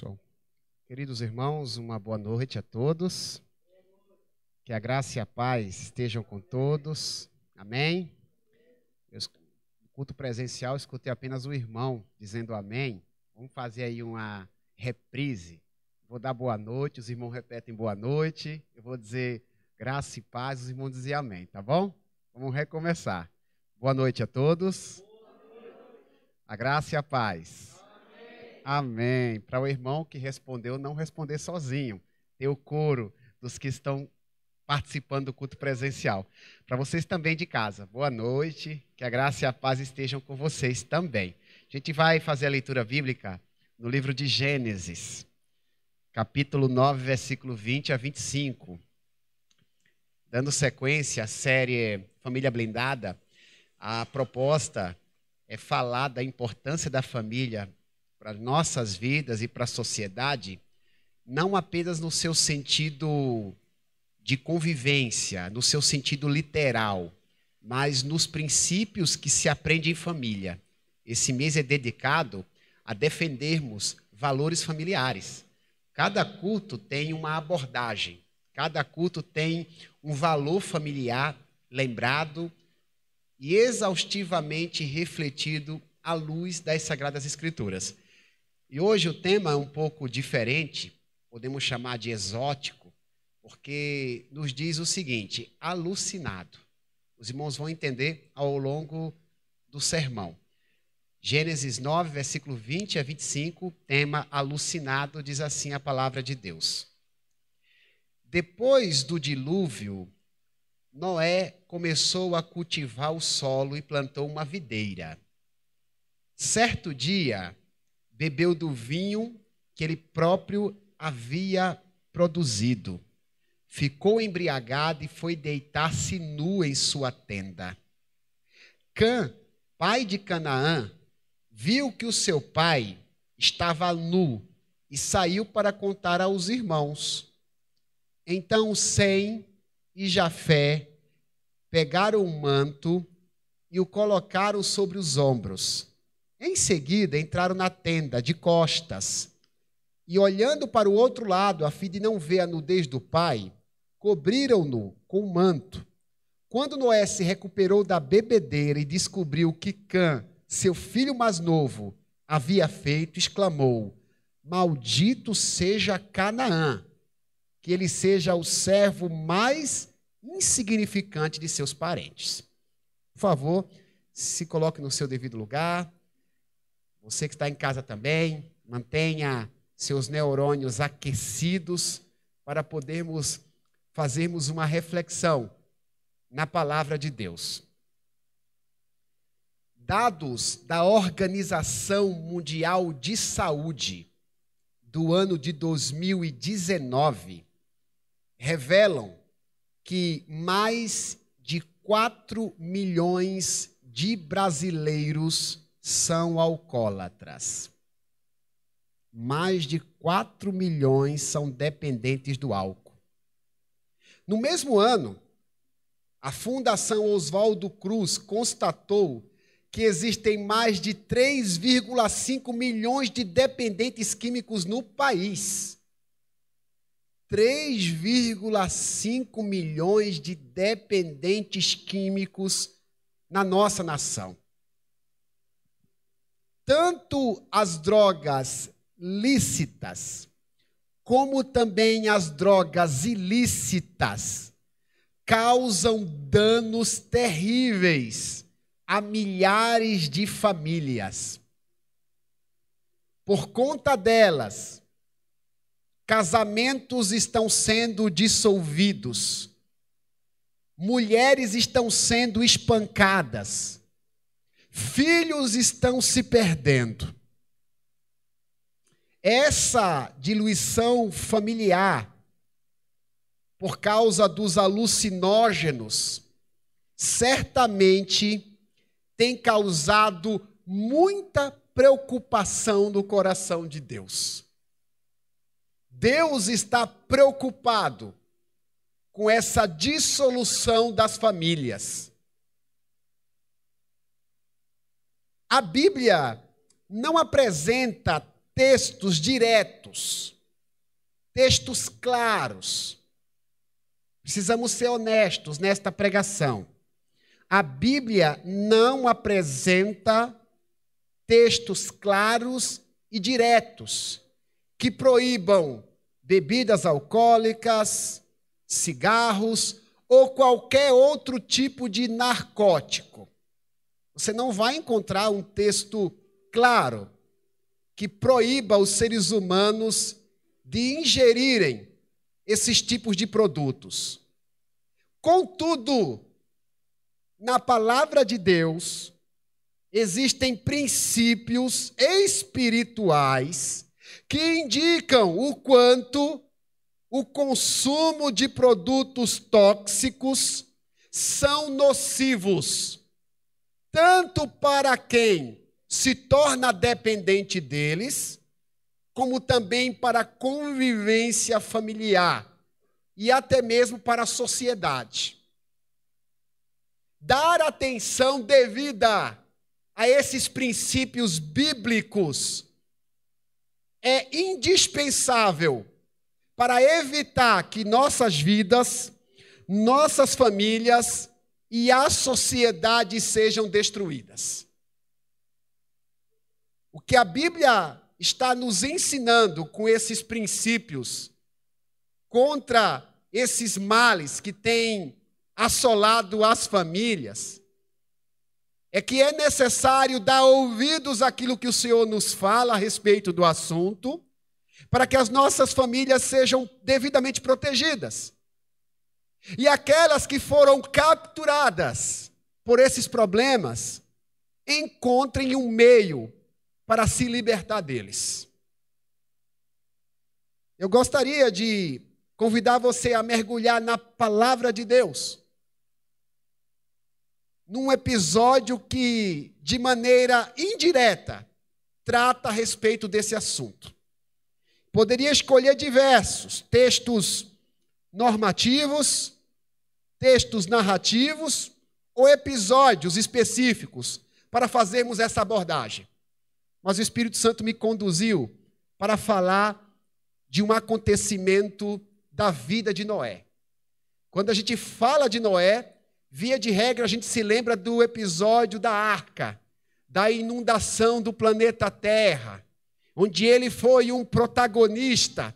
Som. Queridos irmãos, uma boa noite a todos. Que a graça e a paz estejam com todos. Amém? No culto presencial, escutei apenas o irmão dizendo amém. Vamos fazer aí uma reprise. Vou dar boa noite, os irmãos repetem boa noite. Eu vou dizer graça e paz, os irmãos dizem amém, tá bom? Vamos recomeçar. Boa noite a todos. A graça e a paz. Amém. Para o irmão que respondeu, não responder sozinho. Ter o coro dos que estão participando do culto presencial. Para vocês também de casa, boa noite. Que a graça e a paz estejam com vocês também. A gente vai fazer a leitura bíblica no livro de Gênesis, capítulo 9, versículo 20 a 25. Dando sequência à série Família Blindada, a proposta é falar da importância da família para nossas vidas e para a sociedade, não apenas no seu sentido de convivência, no seu sentido literal, mas nos princípios que se aprende em família. Esse mês é dedicado a defendermos valores familiares. Cada culto tem uma abordagem, cada culto tem um valor familiar lembrado e exaustivamente refletido à luz das Sagradas Escrituras. E hoje o tema é um pouco diferente, podemos chamar de exótico, porque nos diz o seguinte: alucinado. Os irmãos vão entender ao longo do sermão. Gênesis 9, versículo 20 a 25, tema alucinado, diz assim a palavra de Deus. Depois do dilúvio, Noé começou a cultivar o solo e plantou uma videira. Certo dia, bebeu do vinho que ele próprio havia produzido. Ficou embriagado e foi deitar-se nu em sua tenda. Cã, pai de Canaã, viu que o seu pai estava nu e saiu para contar aos irmãos. Então Sem e Jafé pegaram um manto e o colocaram sobre os ombros. Em seguida, entraram na tenda de costas e, olhando para o outro lado, a fim de não ver a nudez do pai, cobriram-no com um manto. Quando Noé se recuperou da bebedeira e descobriu que Cã, seu filho mais novo, havia feito, exclamou: Maldito seja Canaã, que ele seja o servo mais insignificante de seus parentes. Por favor, se coloque no seu devido lugar. Você que está em casa também, mantenha seus neurônios aquecidos para podermos fazermos uma reflexão na palavra de Deus. Dados da Organização Mundial de Saúde do ano de 2019 revelam que mais de 4 milhões de brasileiros são alcoólatras. Mais de 4 milhões são dependentes do álcool. No mesmo ano, a Fundação Oswaldo Cruz constatou que existem mais de 3,5 milhões de dependentes químicos no país. 3,5 milhões de dependentes químicos na nossa nação. Tanto as drogas lícitas, como também as drogas ilícitas, causam danos terríveis a milhares de famílias. Por conta delas, casamentos estão sendo dissolvidos, mulheres estão sendo espancadas, filhos estão se perdendo. Essa diluição familiar, por causa dos alucinógenos, certamente tem causado muita preocupação no coração de Deus. Deus está preocupado com essa dissolução das famílias. A Bíblia não apresenta textos diretos, textos claros. Precisamos ser honestos nesta pregação. A Bíblia não apresenta textos claros e diretos que proíbam bebidas alcoólicas, cigarros ou qualquer outro tipo de narcótico. Você não vai encontrar um texto claro que proíba os seres humanos de ingerirem esses tipos de produtos. Contudo, na palavra de Deus, existem princípios espirituais que indicam o quanto o consumo de produtos tóxicos são nocivos, tanto para quem se torna dependente deles, como também para a convivência familiar e até mesmo para a sociedade. Dar atenção devida a esses princípios bíblicos é indispensável para evitar que nossas vidas, nossas famílias e a sociedade sejam destruídas. O que a Bíblia está nos ensinando com esses princípios contra esses males que têm assolado as famílias é que é necessário dar ouvidos àquilo que o Senhor nos fala a respeito do assunto, para que as nossas famílias sejam devidamente protegidas. E aquelas que foram capturadas por esses problemas, encontrem um meio para se libertar deles. Eu gostaria de convidar você a mergulhar na palavra de Deus, num episódio que, de maneira indireta, trata a respeito desse assunto. Poderia escolher diversos textos normativos, textos narrativos ou episódios específicos para fazermos essa abordagem. Mas o Espírito Santo me conduziu para falar de um acontecimento da vida de Noé. Quando a gente fala de Noé, via de regra, a gente se lembra do episódio da arca, da inundação do planeta Terra, onde ele foi um protagonista,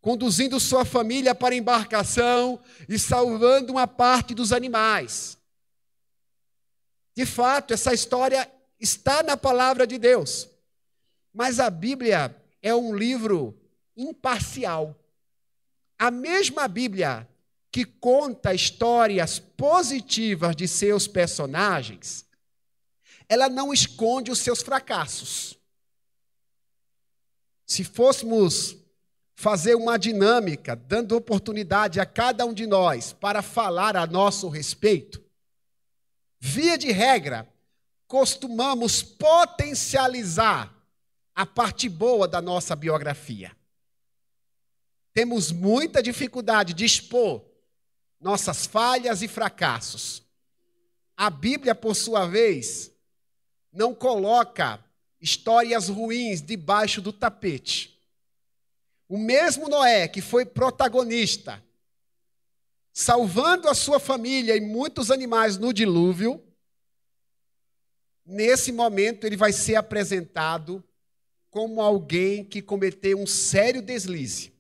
conduzindo sua família para a embarcação e salvando uma parte dos animais. De fato, essa história está na palavra de Deus, mas a Bíblia é um livro imparcial. A mesma Bíblia que conta histórias positivas de seus personagens, ela não esconde os seus fracassos. Se fôssemos fazer uma dinâmica, dando oportunidade a cada um de nós para falar a nosso respeito, via de regra, costumamos potencializar a parte boa da nossa biografia. Temos muita dificuldade de expor nossas falhas e fracassos. A Bíblia, por sua vez, não coloca histórias ruins debaixo do tapete. O mesmo Noé, que foi protagonista, salvando a sua família e muitos animais no dilúvio, nesse momento ele vai ser apresentado como alguém que cometeu um sério deslize.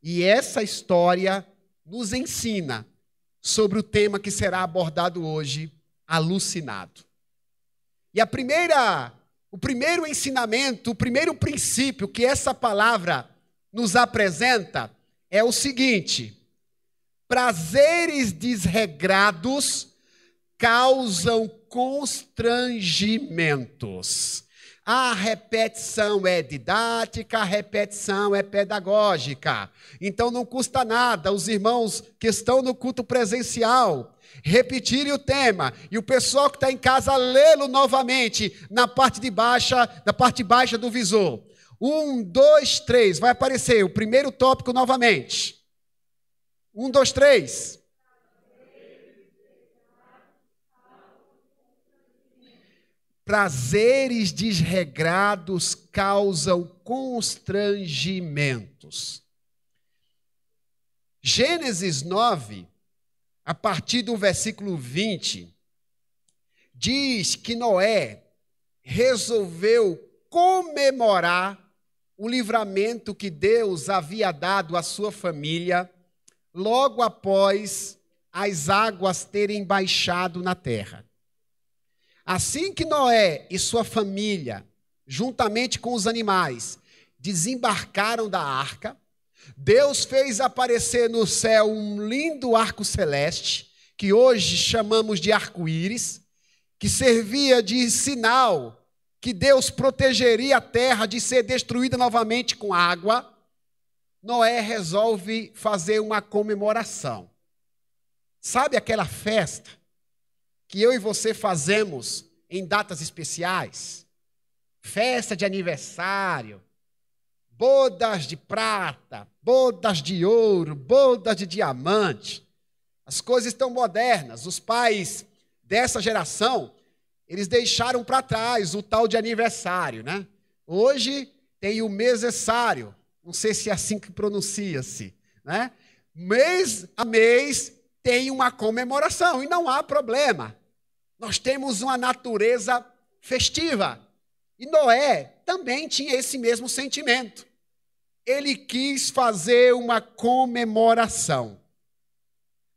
E essa história nos ensina sobre o tema que será abordado hoje, alucinado. E o primeiro ensinamento, o primeiro princípio que essa palavra nos apresenta é o seguinte: prazeres desregrados causam constrangimentos. A repetição é didática, a repetição é pedagógica. Então não custa nada os irmãos que estão no culto presencial repetirem o tema e o pessoal que está em casa lê-lo novamente na parte baixa do visor. 1, 2, 3, vai aparecer o primeiro tópico novamente. 1, 2, 3. prazeres desregrados causam constrangimentos. Gênesis 9, a partir do versículo 20, diz que Noé resolveu comemorar o livramento que Deus havia dado à sua família logo após as águas terem baixado na terra. Assim que Noé e sua família, juntamente com os animais, desembarcaram da arca, Deus fez aparecer no céu um lindo arco celeste, que hoje chamamos de arco-íris, que servia de sinal que Deus protegeria a terra de ser destruída novamente com água. Noé resolve fazer uma comemoração. Sabe aquela festa que eu e você fazemos em datas especiais? Festa de aniversário, bodas de prata, bodas de ouro, bodas de diamante. As coisas estão modernas. Os pais dessa geração, eles deixaram para trás o tal de aniversário, né? Hoje tem o mesesário, não sei se é assim que pronuncia-se, né? Mês a mês tem uma comemoração e não há problema. Nós temos uma natureza festiva. E Noé também tinha esse mesmo sentimento. Ele quis fazer uma comemoração.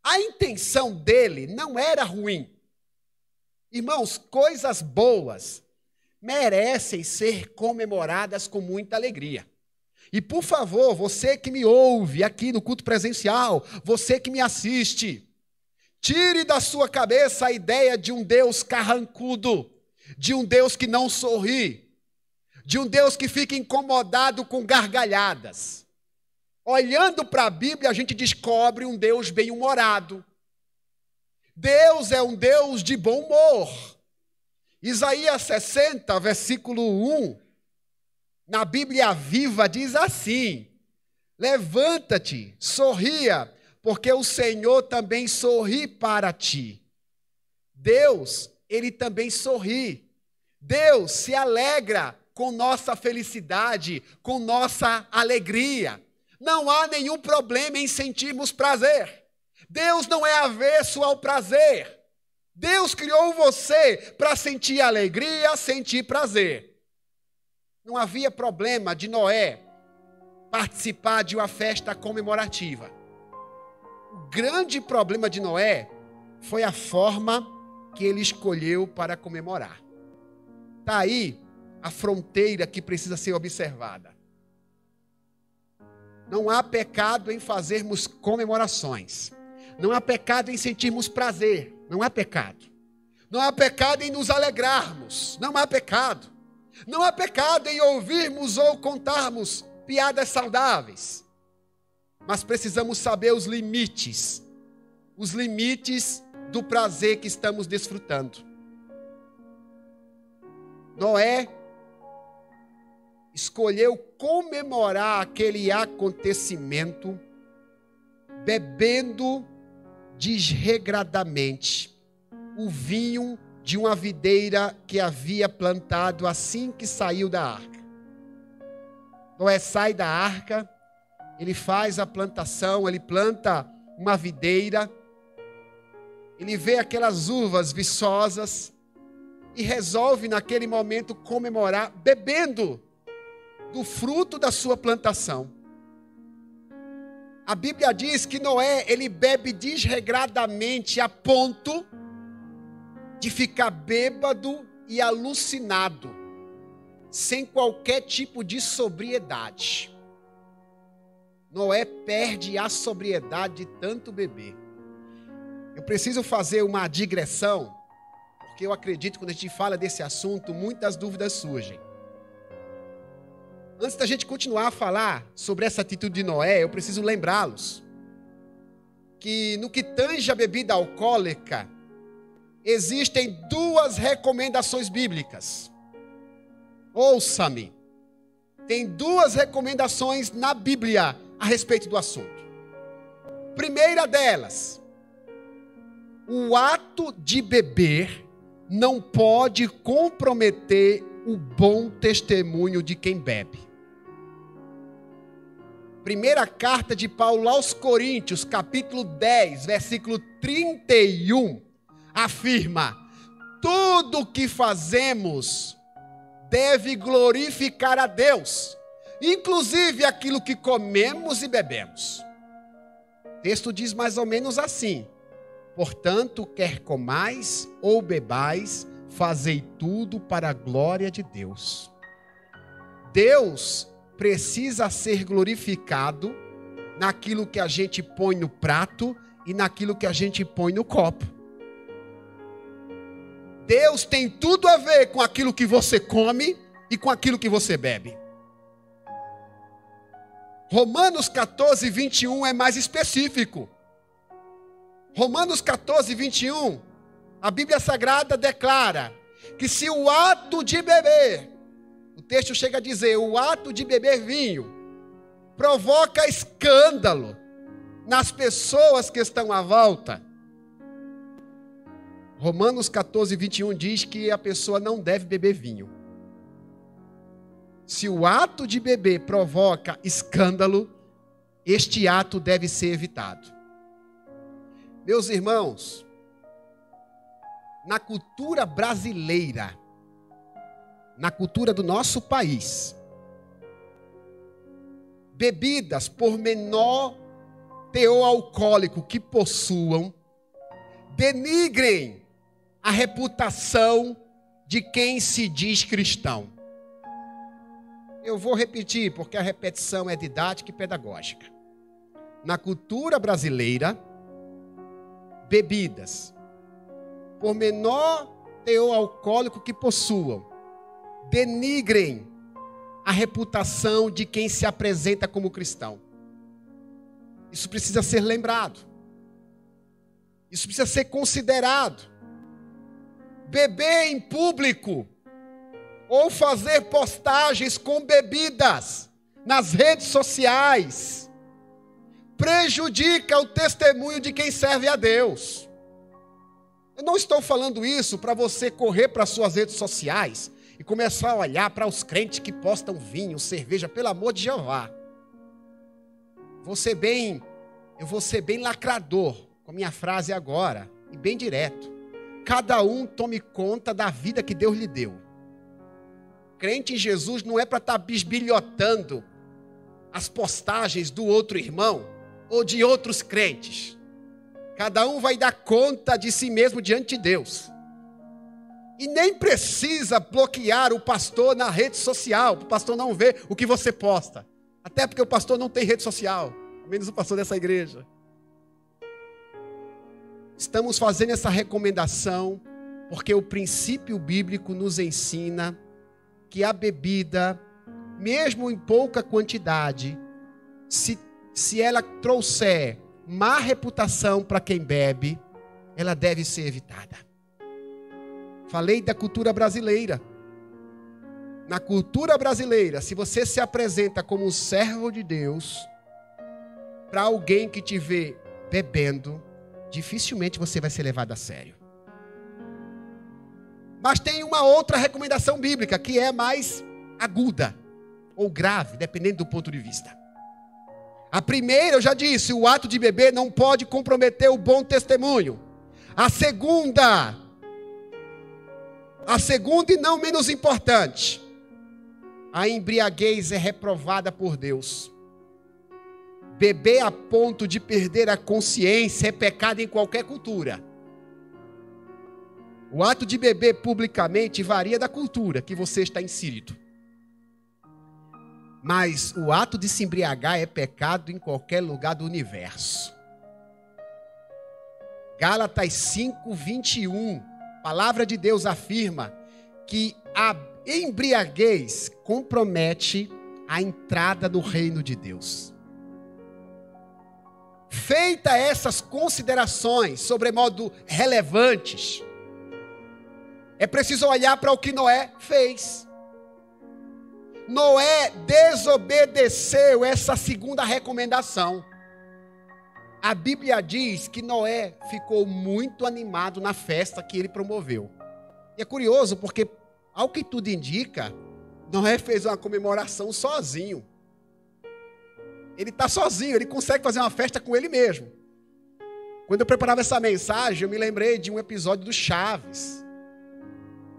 A intenção dele não era ruim. Irmãos, coisas boas merecem ser comemoradas com muita alegria. E, por favor, você que me ouve aqui no culto presencial, você que me assiste, tire da sua cabeça a ideia de um Deus carrancudo, de um Deus que não sorri, de um Deus que fica incomodado com gargalhadas. Olhando para a Bíblia, a gente descobre um Deus bem-humorado. Deus é um Deus de bom humor. Isaías 60, versículo 1, na Bíblia Viva diz assim: levanta-te, sorria, porque o Senhor também sorri para ti. Deus, ele também sorri. Deus se alegra com nossa felicidade, com nossa alegria. Não há nenhum problema em sentirmos prazer. Deus não é avesso ao prazer. Deus criou você para sentir alegria, sentir prazer. Não havia problema de Noé participar de uma festa comemorativa. O grande problema de Noé foi a forma que ele escolheu para comemorar. Está aí a fronteira que precisa ser observada. Não há pecado em fazermos comemorações. Não há pecado em sentirmos prazer. Não há pecado. Não há pecado em nos alegrarmos. Não há pecado. Não há pecado em ouvirmos ou contarmos piadas saudáveis. Mas precisamos saber os limites do prazer que estamos desfrutando. Noé escolheu comemorar aquele acontecimento bebendo desregradamente o vinho de uma videira que havia plantado assim que saiu da arca. Noé sai da arca, ele faz a plantação, ele planta uma videira, ele vê aquelas uvas viçosas e resolve naquele momento comemorar bebendo do fruto da sua plantação. A Bíblia diz que Noé, ele bebe desregradamente a ponto de ficar bêbado e alucinado, sem qualquer tipo de sobriedade. Noé perde a sobriedade de tanto beber. Eu preciso fazer uma digressão, porque eu acredito que quando a gente fala desse assunto, muitas dúvidas surgem. Antes da gente continuar a falar sobre essa atitude de Noé, eu preciso lembrá-los que no que tange a bebida alcoólica, existem duas recomendações bíblicas. Ouça-me. Tem duas recomendações na Bíblia a respeito do assunto. Primeira delas, o ato de beber não pode comprometer o bom testemunho de quem bebe. Primeira carta de Paulo aos Coríntios, capítulo 10, versículo 31, afirma: tudo o que fazemos deve glorificar a Deus, inclusive aquilo que comemos e bebemos. O texto diz mais ou menos assim: portanto, quer comais ou bebais, fazei tudo para a glória de Deus. Deus precisa ser glorificado naquilo que a gente põe no prato e naquilo que a gente põe no copo. Deus tem tudo a ver com aquilo que você come e com aquilo que você bebe. Romanos 14, 21 é mais específico. Romanos 14, 21, a Bíblia Sagrada declara que se o ato de beber, o texto chega a dizer, o ato de beber vinho, provoca escândalo nas pessoas que estão à volta. Romanos 14, 21 diz que a pessoa não deve beber vinho. Se o ato de beber provoca escândalo, este ato deve ser evitado. Meus irmãos, na cultura brasileira, na cultura do nosso país, bebidas por menor teor alcoólico que possuam, denigrem a reputação de quem se diz cristão. Eu vou repetir, porque a repetição é didática e pedagógica. Na cultura brasileira, bebidas por menor teor alcoólico que possuam, denigrem a reputação de quem se apresenta como cristão. Isso precisa ser lembrado. Isso precisa ser considerado. Beber em público ou fazer postagens com bebidas nas redes sociais prejudica o testemunho de quem serve a Deus. Eu não estou falando isso para você correr para as suas redes sociais e começar a olhar para os crentes que postam vinho, cerveja, pelo amor de Jeová. Eu vou ser bem lacrador com a minha frase agora, e bem direto. Cada um tome conta da vida que Deus lhe deu. Crente em Jesus não é para estar bisbilhotando as postagens do outro irmão ou de outros crentes. Cada um vai dar conta de si mesmo diante de Deus. E nem precisa bloquear o pastor na rede social, para o pastor não ver o que você posta. Até porque o pastor não tem rede social, menos o pastor dessa igreja. Estamos fazendo essa recomendação porque o princípio bíblico nos ensina que a bebida, mesmo em pouca quantidade, se ela trouxer má reputação para quem bebe, ela deve ser evitada. Falei da cultura brasileira. Na cultura brasileira, se você se apresenta como um servo de Deus, para alguém que te vê bebendo, dificilmente você vai ser levado a sério. Mas tem uma outra recomendação bíblica que é mais aguda ou grave, dependendo do ponto de vista. A primeira, eu já disse, o ato de beber não pode comprometer o bom testemunho. A segunda e não menos importante, a embriaguez é reprovada por Deus. Beber a ponto de perder a consciência é pecado em qualquer cultura. O ato de beber publicamente varia da cultura que você está inserido. Mas o ato de se embriagar é pecado em qualquer lugar do universo. Gálatas 5, 21. A palavra de Deus afirma que a embriaguez compromete a entrada no reino de Deus. Feita essas considerações sobremodo relevantes, é preciso olhar para o que Noé fez. Noé desobedeceu essa segunda recomendação. A Bíblia diz que Noé ficou muito animado na festa que ele promoveu. E é curioso porque, ao que tudo indica, Noé fez uma comemoração sozinho. Ele está sozinho, ele consegue fazer uma festa com ele mesmo. Quando eu preparava essa mensagem, eu me lembrei de um episódio do Chaves.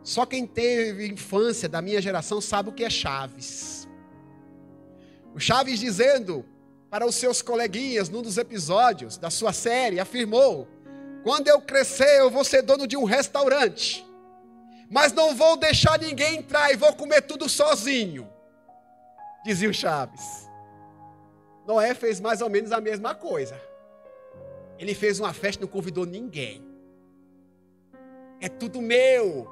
Só quem teve infância da minha geração sabe o que é Chaves. O Chaves dizendo para os seus coleguinhas, num dos episódios da sua série, afirmou: quando eu crescer, eu vou ser dono de um restaurante. Mas não vou deixar ninguém entrar e vou comer tudo sozinho. Dizia o Chaves. Noé fez mais ou menos a mesma coisa. Ele fez uma festa e não convidou ninguém. É tudo meu.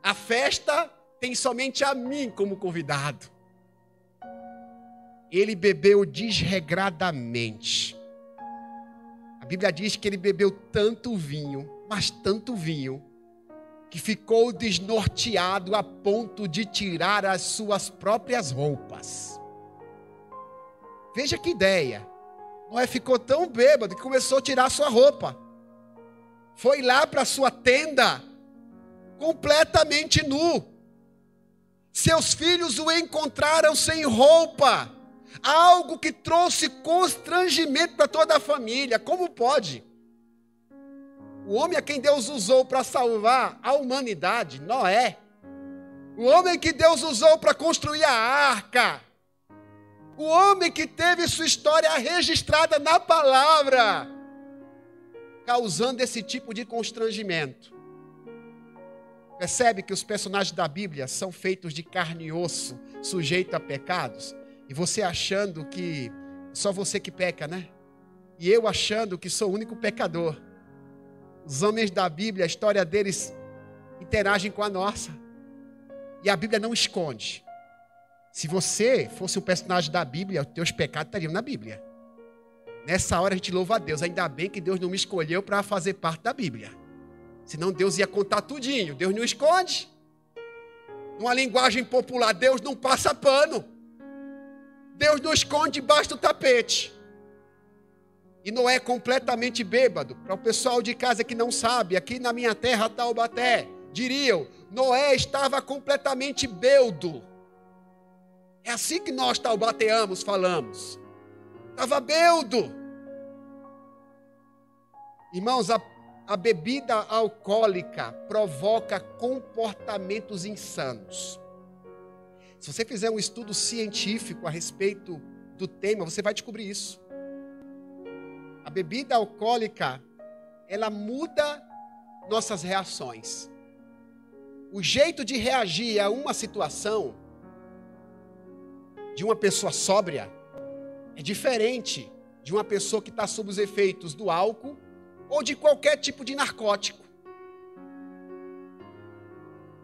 A festa tem somente a mim como convidado. Ele bebeu desregradamente. A Bíblia diz que ele bebeu tanto vinho, mas tanto vinho, que ficou desnorteado a ponto de tirar as suas próprias roupas. Veja que ideia. Noé ficou tão bêbado que começou a tirar sua roupa. Foi lá para sua tenda, completamente nu. Seus filhos o encontraram sem roupa. Algo que trouxe constrangimento para toda a família. Como pode? O homem a quem Deus usou para salvar a humanidade, Noé. O homem que Deus usou para construir a arca. O homem que teve sua história registrada na palavra, causando esse tipo de constrangimento. Percebe que os personagens da Bíblia são feitos de carne e osso, sujeitos a pecados? E você achando que só você que peca, né? E eu achando que sou o único pecador. Os homens da Bíblia, a história deles interagem com a nossa. E a Bíblia não esconde. Se você fosse um personagem da Bíblia, os teus pecados estariam na Bíblia. Nessa hora a gente louva a Deus. Ainda bem que Deus não me escolheu para fazer parte da Bíblia. Senão Deus ia contar tudinho. Deus não esconde. Numa linguagem popular, Deus não passa pano. Deus não esconde debaixo do tapete. E Noé completamente bêbado. Para o pessoal de casa que não sabe, aqui na minha terra, Taubaté, diriam, Noé estava completamente bêbado. É assim que nós taubateamos, falamos. Estava bêbado. Irmãos, a bebida alcoólica provoca comportamentos insanos. Se você fizer um estudo científico a respeito do tema, você vai descobrir isso. A bebida alcoólica, ela muda nossas reações. O jeito de reagir a uma situação de uma pessoa sóbria é diferente de uma pessoa que está sob os efeitos do álcool ou de qualquer tipo de narcótico.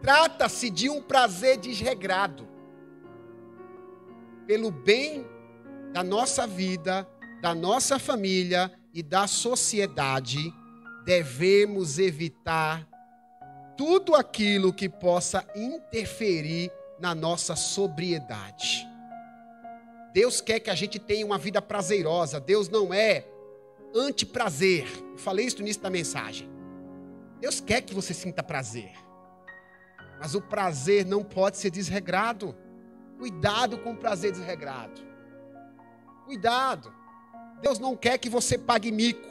Trata-se de um prazer desregrado. Pelo bem da nossa vida, da nossa família e da sociedade, devemos evitar tudo aquilo que possa interferir na nossa sobriedade. Deus quer que a gente tenha uma vida prazerosa. Deus não é anti-prazer. Eu falei isso no início da mensagem. Deus quer que você sinta prazer. Mas o prazer não pode ser desregrado. Cuidado com o prazer desregrado. Cuidado. Deus não quer que você pague mico.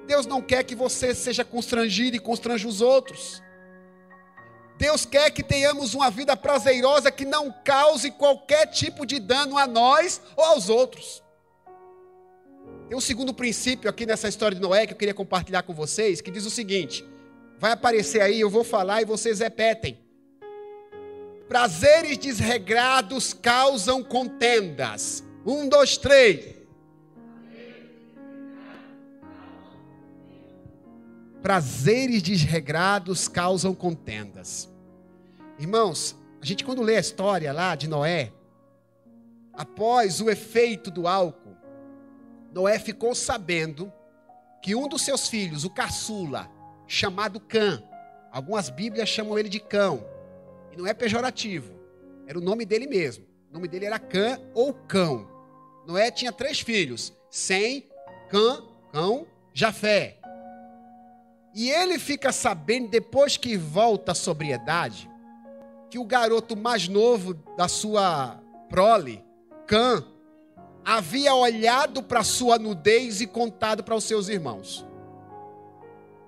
Deus não quer que você seja constrangido e constranja os outros. Deus quer que tenhamos uma vida prazerosa que não cause qualquer tipo de dano a nós ou aos outros. Tem um segundo princípio aqui nessa história de Noé que eu queria compartilhar com vocês, que diz o seguinte, vai aparecer aí, eu vou falar e vocês repetem. Prazeres desregrados causam contendas. 1, 2, 3. Prazeres desregrados causam contendas. Irmãos, a gente quando lê a história lá de Noé, após o efeito do álcool, Noé ficou sabendo que um dos seus filhos, o caçula, chamado Cã, algumas bíblias chamam ele de Cão, e não é pejorativo, era o nome dele mesmo, o nome dele era Cã ou Cão. Noé tinha 3 filhos, Sem, Cã, Cão, Jafé. E ele fica sabendo, depois que volta à sobriedade, que o garoto mais novo da sua prole, Cã, havia olhado para sua nudez e contado para os seus irmãos.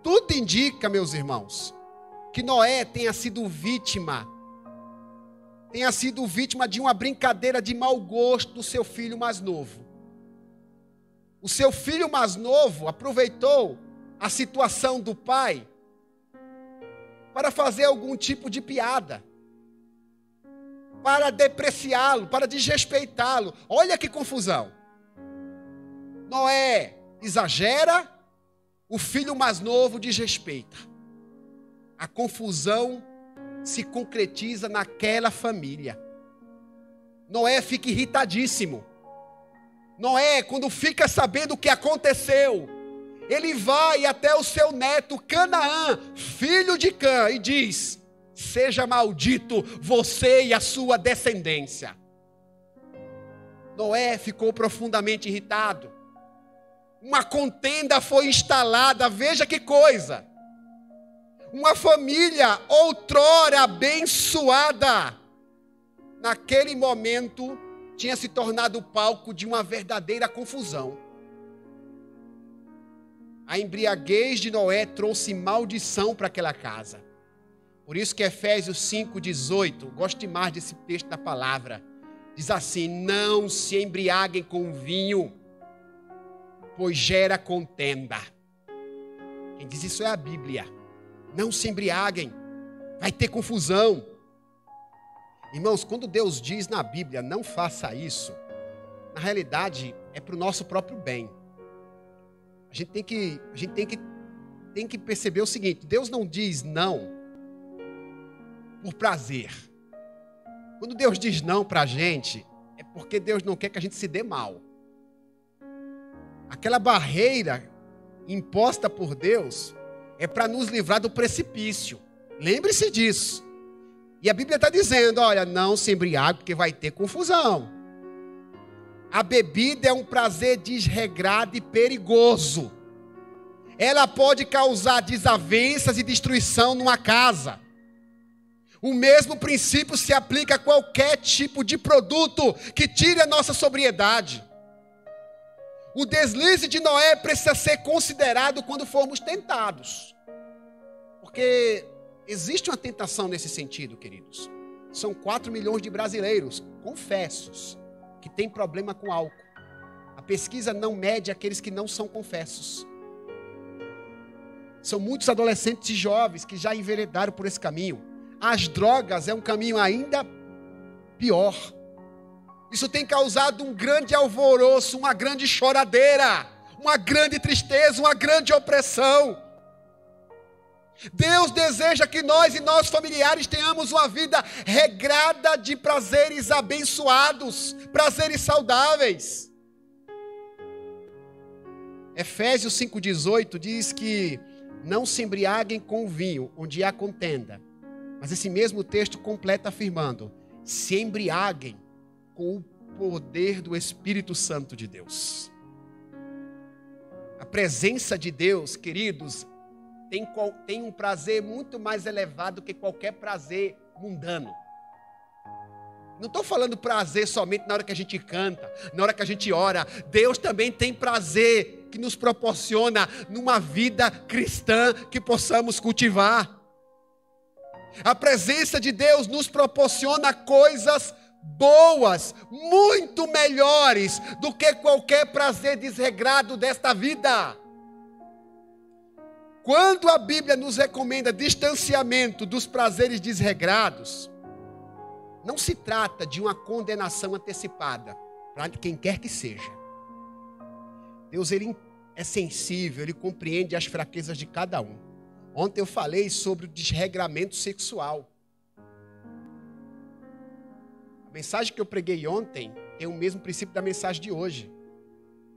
Tudo indica, meus irmãos, que Noé tenha sido vítima de uma brincadeira de mau gosto do seu filho mais novo. O seu filho mais novo aproveitou a situação do pai para fazer algum tipo de piada, para depreciá-lo, para desrespeitá-lo. Olha que confusão. Noé exagera, o filho mais novo desrespeita. A confusão se concretiza naquela família. Noé fica irritadíssimo. Noé, quando fica sabendo o que aconteceu, ele vai até o seu neto Canaã, filho de Cã, e diz: seja maldito você e a sua descendência. Noé ficou profundamente irritado. Uma contenda foi instalada, veja que coisa. Uma família outrora abençoada, naquele momento, tinha se tornado palco de uma verdadeira confusão. A embriaguez de Noé trouxe maldição para aquela casa. Por isso que Efésios 5,18, gosto demais desse texto da palavra, diz assim: não se embriaguem com vinho, pois gera contenda. Quem diz isso é a Bíblia. Não se embriaguem, vai ter confusão. Irmãos, quando Deus diz na Bíblia, não faça isso, na realidade é para o nosso próprio bem. A gente tem que perceber o seguinte: Deus não diz não por prazer. Quando Deus diz não para a gente, é porque Deus não quer que a gente se dê mal. Aquela barreira imposta por Deus é para nos livrar do precipício. Lembre-se disso. E a Bíblia está dizendo: olha, não se embriague porque vai ter confusão. A bebida é um prazer desregrado e perigoso. Ela pode causar desavenças e destruição numa casa. O mesmo princípio se aplica a qualquer tipo de produto que tire a nossa sobriedade. O deslize de Noé precisa ser considerado quando formos tentados. Porque existe uma tentação nesse sentido, queridos. São 4 milhões de brasileiros, confessos, que têm problema com álcool. A pesquisa não mede aqueles que não são confessos. São muitos adolescentes e jovens que já enveredaram por esse caminho. As drogas é um caminho ainda pior. Isso tem causado um grande alvoroço, uma grande choradeira, uma grande tristeza, uma grande opressão. Deus deseja que nós e nossos familiares tenhamos uma vida regrada de prazeres abençoados, prazeres saudáveis. Efésios 5,18 diz que não se embriaguem com o vinho, onde há contenda. Mas esse mesmo texto completa afirmando: se embriaguem com o poder do Espírito Santo de Deus. A presença de Deus, queridos, tem um prazer muito mais elevado que qualquer prazer mundano. Não estou falando prazer somente na hora que a gente canta, na hora que a gente ora. Deus também tem prazer que nos proporciona numa vida cristã que possamos cultivar. A presença de Deus nos proporciona coisas boas, muito melhores do que qualquer prazer desregrado desta vida. Quando a Bíblia nos recomenda distanciamento dos prazeres desregrados, não se trata de uma condenação antecipada para quem quer que seja. Deus, ele é sensível, ele compreende as fraquezas de cada um. Ontem eu falei sobre o desregramento sexual. A mensagem que eu preguei ontem tem o mesmo princípio da mensagem de hoje.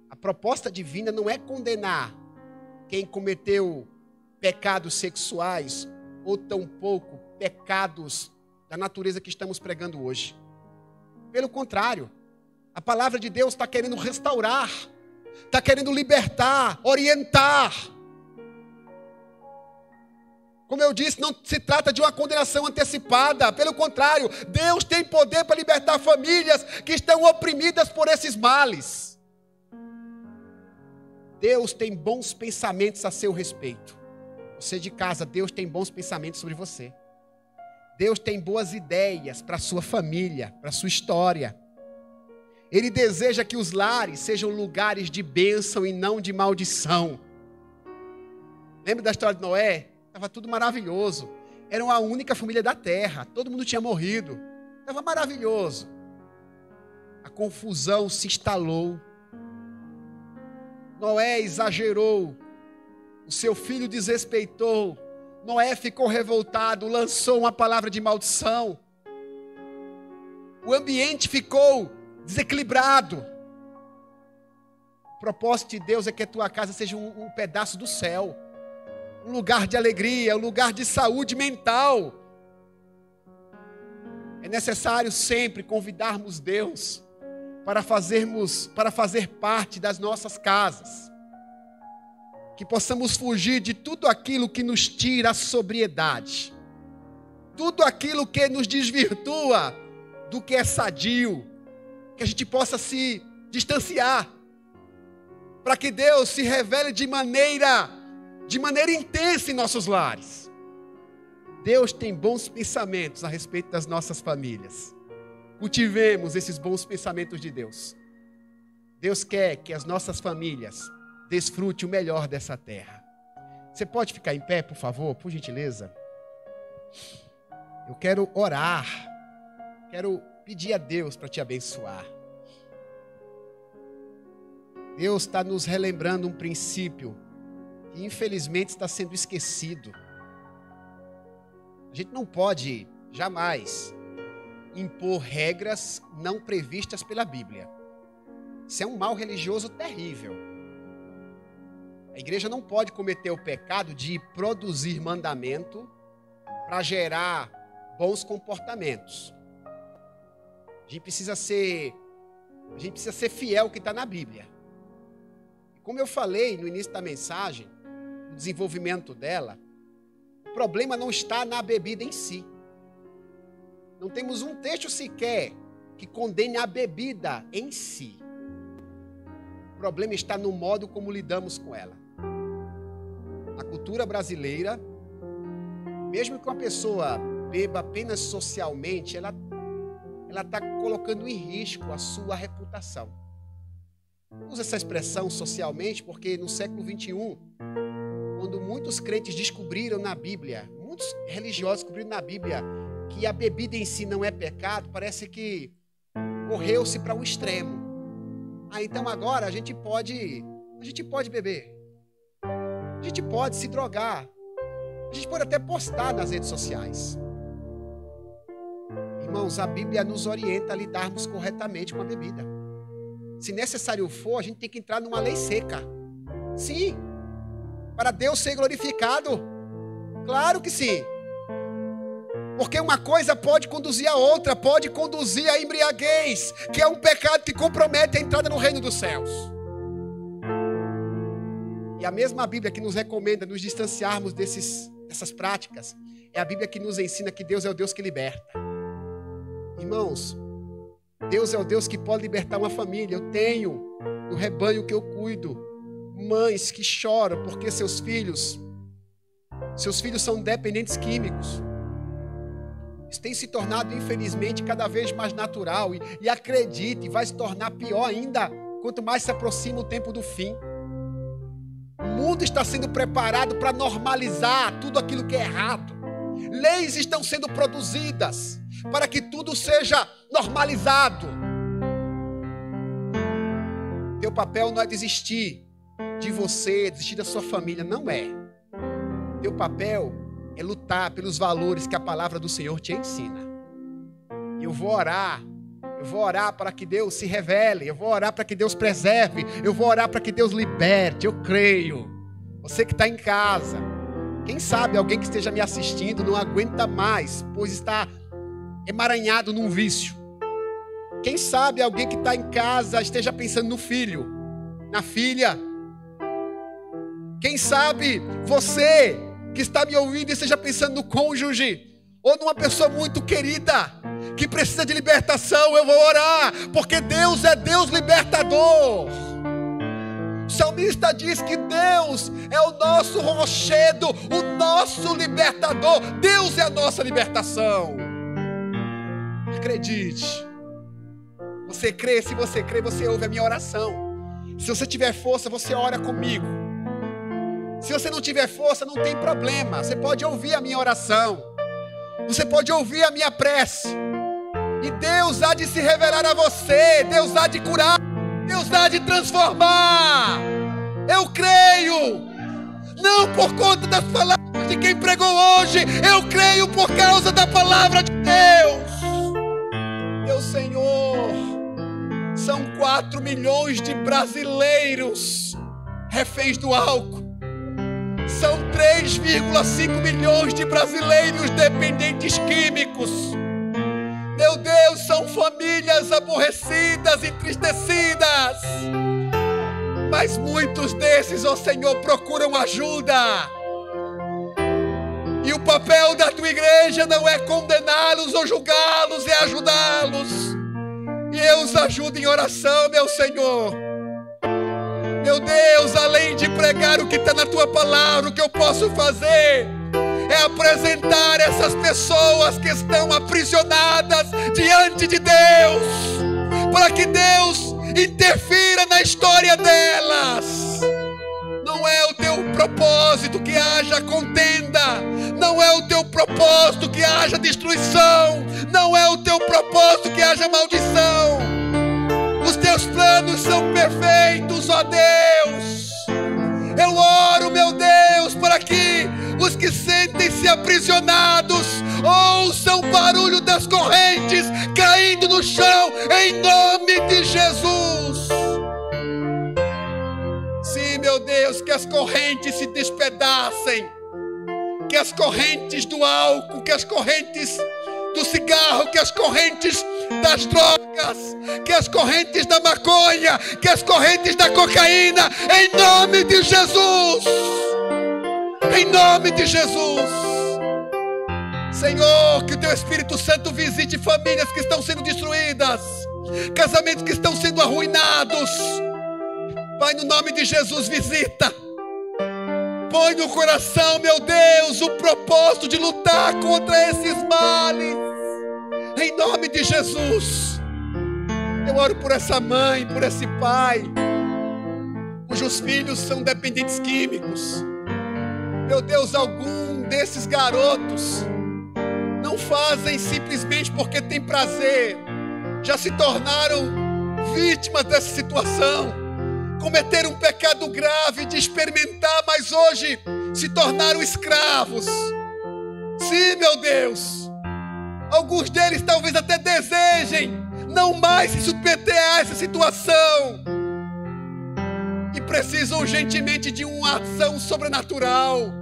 A proposta divina não é condenar quem cometeu pecados sexuais ou tampouco pecados da natureza que estamos pregando hoje. Pelo contrário, a palavra de Deus está querendo restaurar, está querendo libertar, orientar. Como eu disse, não se trata de uma condenação antecipada. Pelo contrário, Deus tem poder para libertar famílias que estão oprimidas por esses males. Deus tem bons pensamentos a seu respeito. Você de casa, Deus tem bons pensamentos sobre você. Deus tem boas ideias para a sua família, para a sua história. Ele deseja que os lares sejam lugares de bênção e não de maldição. Lembra da história de Noé? Estava tudo maravilhoso. Era a única família da terra. Todo mundo tinha morrido. Estava maravilhoso. A confusão se instalou. Noé exagerou. O seu filho desrespeitou. Noé ficou revoltado, lançou uma palavra de maldição. O ambiente ficou desequilibrado. O propósito de Deus é que a tua casa seja um pedaço do céu. Um lugar de alegria, um lugar de saúde mental. É necessário sempre convidarmos Deus para fazer parte das nossas casas. Que possamos fugir de tudo aquilo que nos tira a sobriedade. Tudo aquilo que nos desvirtua do que é sadio. Que a gente possa se distanciar. Para que Deus se revele de maneira intensa em nossos lares. Deus tem bons pensamentos a respeito das nossas famílias. Cultivemos esses bons pensamentos de Deus. Deus quer que as nossas famílias desfrutem o melhor dessa terra. Você pode ficar em pé, por favor, por gentileza? Eu quero orar. Quero pedir a Deus para te abençoar. Deus está nos relembrando um princípio que infelizmente está sendo esquecido. A gente não pode jamais impor regras não previstas pela Bíblia. Isso é um mal religioso terrível. A igreja não pode cometer o pecado de produzir mandamento para gerar bons comportamentos. A gente precisa ser fiel ao que está na Bíblia. E como eu falei no início da mensagem, no desenvolvimento dela, o problema não está na bebida em si. Não temos um texto sequer que condene a bebida em si. O problema está no modo como lidamos com ela. Na cultura brasileira, mesmo que uma pessoa beba apenas socialmente, ela está colocando em risco a sua reputação. Usa essa expressão socialmente porque no século XXI, quando muitos crentes descobriram na Bíblia, muitos religiosos descobriram na Bíblia que a bebida em si não é pecado, parece que correu-se para o extremo. Então agora a gente pode beber. A gente pode se drogar. A gente pode até postar nas redes sociais. Irmãos, a Bíblia nos orienta a lidarmos corretamente com a bebida. Se necessário for, a gente tem que entrar numa lei seca. Sim, para Deus ser glorificado. Claro que sim. Porque uma coisa pode conduzir a outra, pode conduzir à embriaguez, que é um pecado que compromete a entrada no reino dos céus. E a mesma Bíblia que nos recomenda nos distanciarmos dessas práticas, é a Bíblia que nos ensina que Deus é o Deus que liberta. Irmãos, Deus é o Deus que pode libertar uma família. Eu tenho no rebanho que eu cuido mães que choram porque seus filhos são dependentes químicos. Isso tem se tornado, infelizmente, cada vez mais natural. E acredite, vai se tornar pior ainda quanto mais se aproxima o tempo do fim. O mundo está sendo preparado para normalizar tudo aquilo que é errado. Leis estão sendo produzidas para que tudo seja normalizado. Teu papel não é desistir de você, desistir da sua família, não é. Teu papel é lutar pelos valores que a palavra do Senhor te ensina. Eu vou orar para que Deus se revele, eu vou orar para que Deus preserve, eu vou orar para que Deus liberte, eu creio. Você que está em casa, quem sabe alguém que esteja me assistindo não aguenta mais, pois está emaranhado num vício. Quem sabe alguém que está em casa esteja pensando no filho, na filha. Quem sabe você que está me ouvindo e esteja pensando no cônjuge, ou numa pessoa muito querida, que precisa de libertação, eu vou orar, porque Deus é Deus libertador. O salmista diz que Deus é o nosso rochedo, o nosso libertador. Deus é a nossa libertação. Acredite. Você crê, se você crê, você ouve a minha oração. Se você tiver força, você ora comigo. Se você não tiver força, não tem problema. Você pode ouvir a minha oração. Você pode ouvir a minha prece. E Deus há de se revelar a você. Deus há de curar. Deus há de transformar. Eu creio. Não por conta das palavras de quem pregou hoje. Eu creio por causa da palavra de Deus. Meu Senhor, são 4 milhões de brasileiros reféns do álcool. São 3,5 milhões de brasileiros dependentes químicos. Meu Deus, são famílias aborrecidas, entristecidas. Mas muitos desses, ó Senhor, procuram ajuda. E o papel da tua igreja não é condená-los ou julgá-los, é ajudá-los. E eu os ajudo em oração, meu Senhor. Meu Deus, além de pregar o que está na tua palavra, o que eu posso fazer é apresentar essas pessoas que estão aprisionadas diante de Deus, para que Deus interfira na história delas. Não é o teu propósito que haja contenda, não é o teu propósito que haja destruição, não é o teu propósito que haja maldição. Os teus planos são perfeitos, ó Deus. Eu oro, meu Deus, para que os que sentem-se aprisionados ouçam o barulho das correntes caindo no chão, em nome de Jesus. Sim, meu Deus, que as correntes se despedacem, que as correntes do álcool, que as correntes do cigarro, que as correntes das drogas, que as correntes da maconha, que as correntes da cocaína, em nome de Jesus. Em nome de Jesus. Senhor, que o teu Espírito Santo visite famílias que estão sendo destruídas, casamentos que estão sendo arruinados. Pai, no nome de Jesus, visita. Põe no coração, meu Deus, o propósito de lutar contra esses males. Em nome de Jesus. Eu oro por essa mãe, por esse pai, cujos filhos são dependentes químicos. Meu Deus, algum desses garotos não fazem simplesmente porque tem prazer. Já se tornaram vítimas dessa situação. Cometeram um pecado grave de experimentar, mas hoje se tornaram escravos. Sim, meu Deus. Alguns deles talvez até desejem não mais se submeter a essa situação. E precisam urgentemente de uma ação sobrenatural.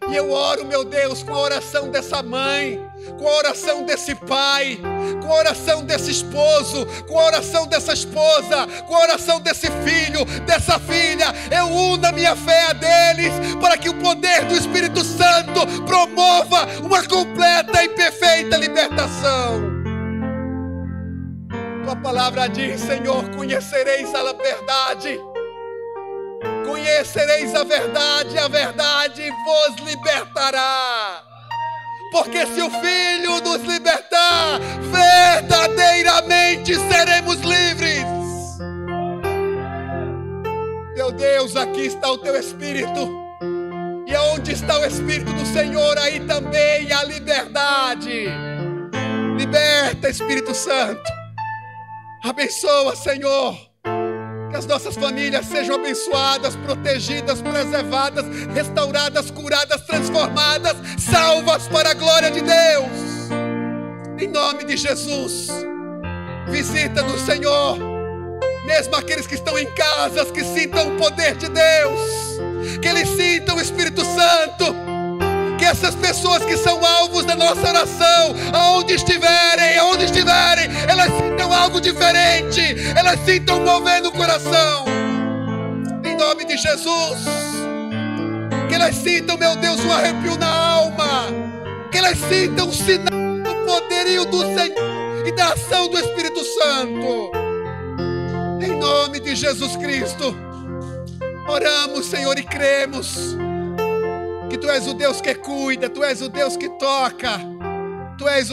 E eu oro, meu Deus, com a oração dessa mãe, com a oração desse pai, com a oração desse esposo, com a oração dessa esposa, com a oração desse filho, dessa filha. Eu uno a minha fé a deles, para que o poder do Espírito Santo promova uma completa e perfeita libertação. Tua palavra diz, Senhor, conhecereis a verdade. Conhecereis a verdade vos libertará. Porque se o Filho nos libertar, verdadeiramente seremos livres. Meu Deus, aqui está o teu Espírito. E onde está o Espírito do Senhor, aí também há liberdade. Liberta, Espírito Santo. Abençoa, Senhor. Que as nossas famílias sejam abençoadas, protegidas, preservadas, restauradas, curadas, transformadas, salvas para a glória de Deus. Em nome de Jesus. Visita-nos, Senhor. Mesmo aqueles que estão em casas, que sintam o poder de Deus. Que eles sintam o Espírito Santo. Que essas pessoas que são alvos da nossa oração, aonde estiverem, elas sintam algo diferente, elas sintam mover no coração. Em nome de Jesus. Que elas sintam, meu Deus, um arrepio na alma, que elas sintam o sinal do poderio do Senhor e da ação do Espírito Santo. Em nome de Jesus Cristo, oramos, Senhor, e cremos que Tu és o Deus que cuida, Tu és o Deus que toca, Tu és